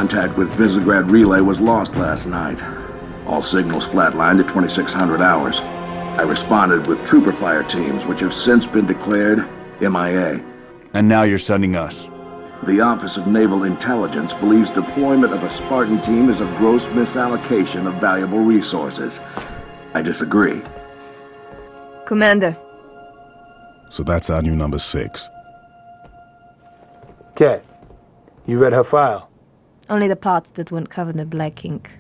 Contact with Visegrad Relay was lost last night. All signals flatlined at 2600 hours. I responded with trooper fire teams, which have since been declared MIA. And now you're sending us. The Office of Naval Intelligence believes deployment of a Spartan team is a gross misallocation of valuable resources. I disagree. Commander. So that's our new number 6. Kat, you read her file? Only the parts that weren't covered in black ink.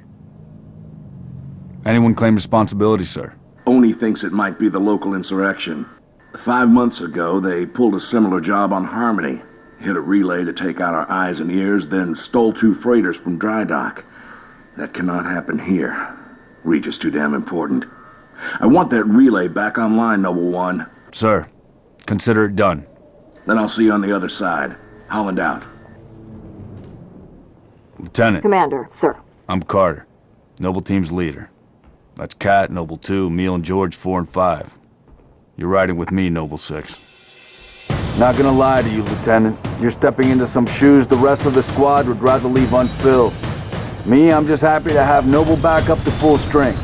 Anyone claim responsibility, sir? Only thinks it might be the local insurrection. 5 months ago, they pulled a similar job on Harmony. Hit a relay to take out our eyes and ears, then stole 2 freighters from dry dock. That cannot happen here. Reach is too damn important. I want that relay back online, Noble One. Sir, consider it done. Then I'll see you on the other side. Holland out. Lieutenant. Commander, sir. I'm Carter, Noble Team's leader. That's Kat, Noble 2, Emil and George 4 and 5. You're riding with me, Noble 6. Not gonna lie to you, Lieutenant. You're stepping into some shoes the rest of the squad would rather leave unfilled. Me, I'm just happy to have Noble back up to full strength.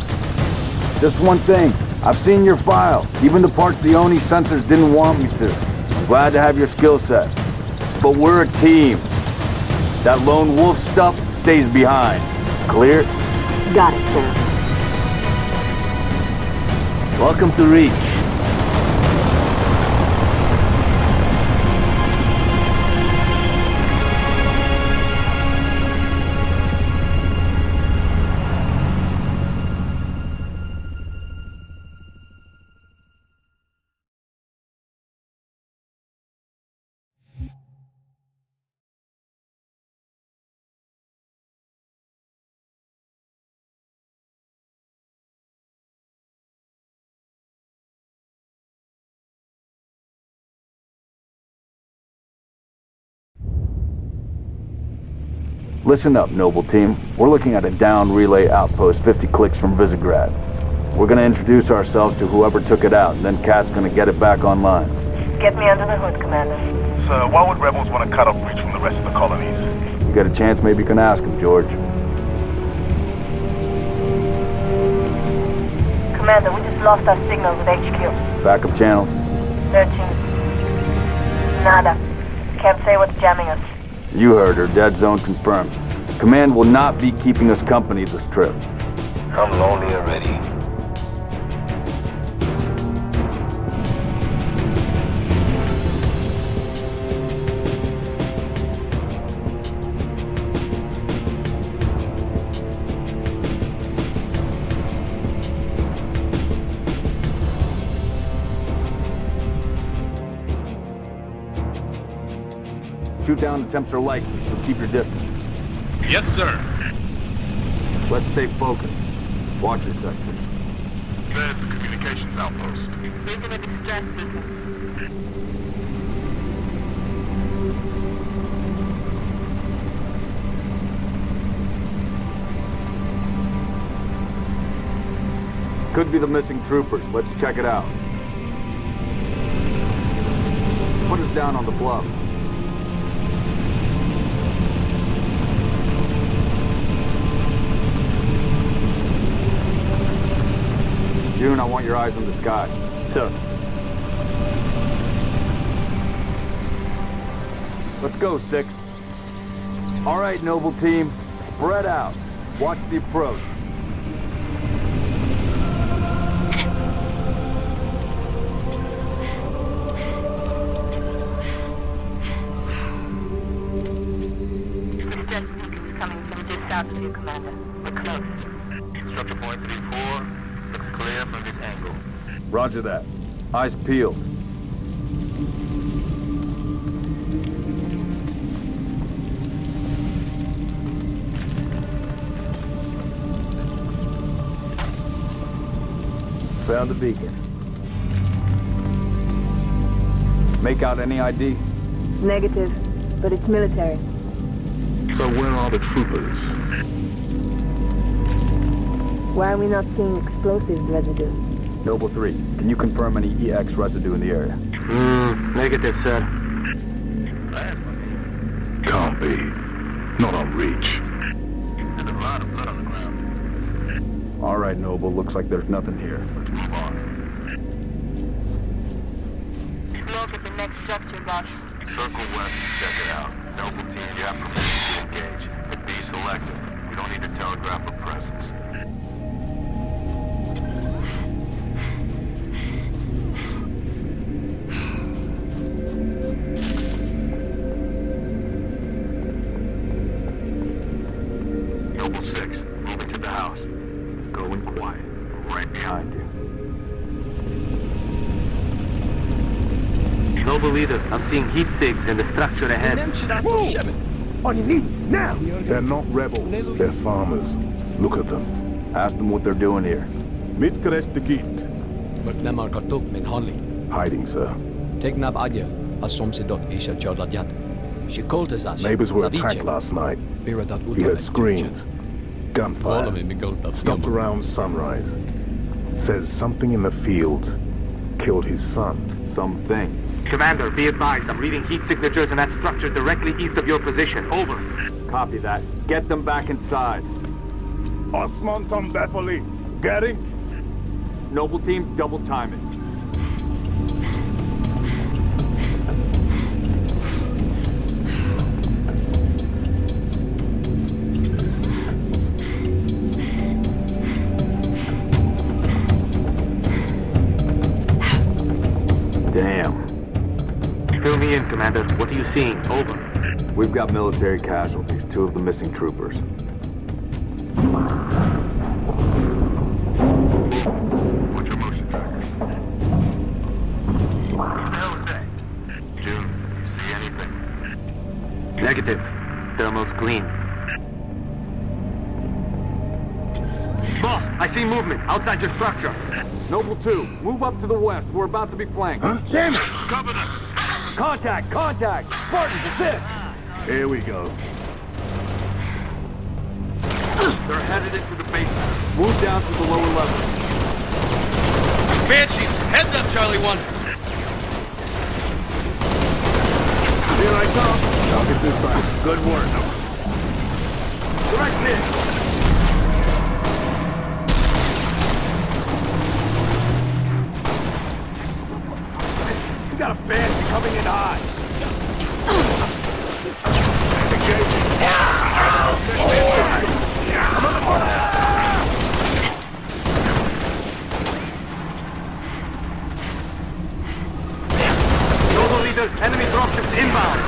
Just one thing, I've seen your file, even the parts the Oni censors didn't want me to. I'm glad to have your skill set. But we're a team. That lone wolf stuff stays behind. Clear? Got it, sir. Welcome to Reach. Listen up, Noble Team. We're looking at a down relay outpost 50 clicks from Visegrad. We're gonna introduce ourselves to whoever took it out, and then Kat's gonna get it back online. Get me under the hood, Commander. Sir, why would rebels want to cut off Reach from the rest of the colonies? You get a chance, maybe you can ask him, George. Commander, we just lost our signal with HQ. Backup channels? 13. Nada. Can't say what's jamming us. You heard her. Dead zone confirmed. Command will not be keeping us company this trip. I'm lonely already. Shoot-down attempts are likely, so keep your distance. Yes, sir. Let's stay focused. Watch your sectors. There's the communications outpost. Leaving a distress beacon. Could be the missing troopers. Let's check it out. Put us down on the bluff. June, I want your eyes on the sky. Sir. Let's go, 6. All right, Noble Team. Spread out. Watch the approach. Distress beacon's coming from just south of you, Commander. We're close. Structure point 34 looks clear from this angle. Roger that. Eyes peeled. Found the beacon. Make out any ID? Negative, but it's military. So where are the troopers? Why are we not seeing explosives residue? Noble 3, can you confirm any EX residue in the area? Negative, sir. Can't be. Not on Reach. All right, Noble. Looks like there's nothing here. Let's move on. Smoke at the next structure, boss. Circle west and check it out. Noble team, you have permission to engage, but be selective. We don't need to telegraph a presence. Noble 6, moving to the house. Going quiet. Right behind you. Noble leader, I'm seeing heat sigs in the structure ahead. On your knees, now! They're not rebels. They're farmers. Look at them. Ask them what they're doing here. Mitkrestekit. Hiding, sir. Neighbors were attacked last night. We heard screams. Gunfire. Stopped around sunrise. Says something in the fields killed his son. Something. Commander, be advised, I'm reading heat signatures in that structure directly east of your position. Over. Copy that. Get them back inside. Osman Tom Bethely. Getting? Noble team, double time it. Damn. Fill me in, Commander. What are you seeing? Over. We've got military casualties, 2 of the missing troopers. What's your motion trackers? What the hell is that? June, you see anything? Negative. Thermal's clean. Boss, I see movement outside your structure. Noble 2, move up to the west. We're about to be flanked. Huh? Damn it! Cover them! Contact! Contact! Spartans, assist! Here we go. They're headed into the basement. Move down to the lower level. Banshees, heads up, Charlie 1. Here I come. Target's in sight. Good work. Direct hit. We got a Banshee coming in high. Noble leader, enemy dropships inbound.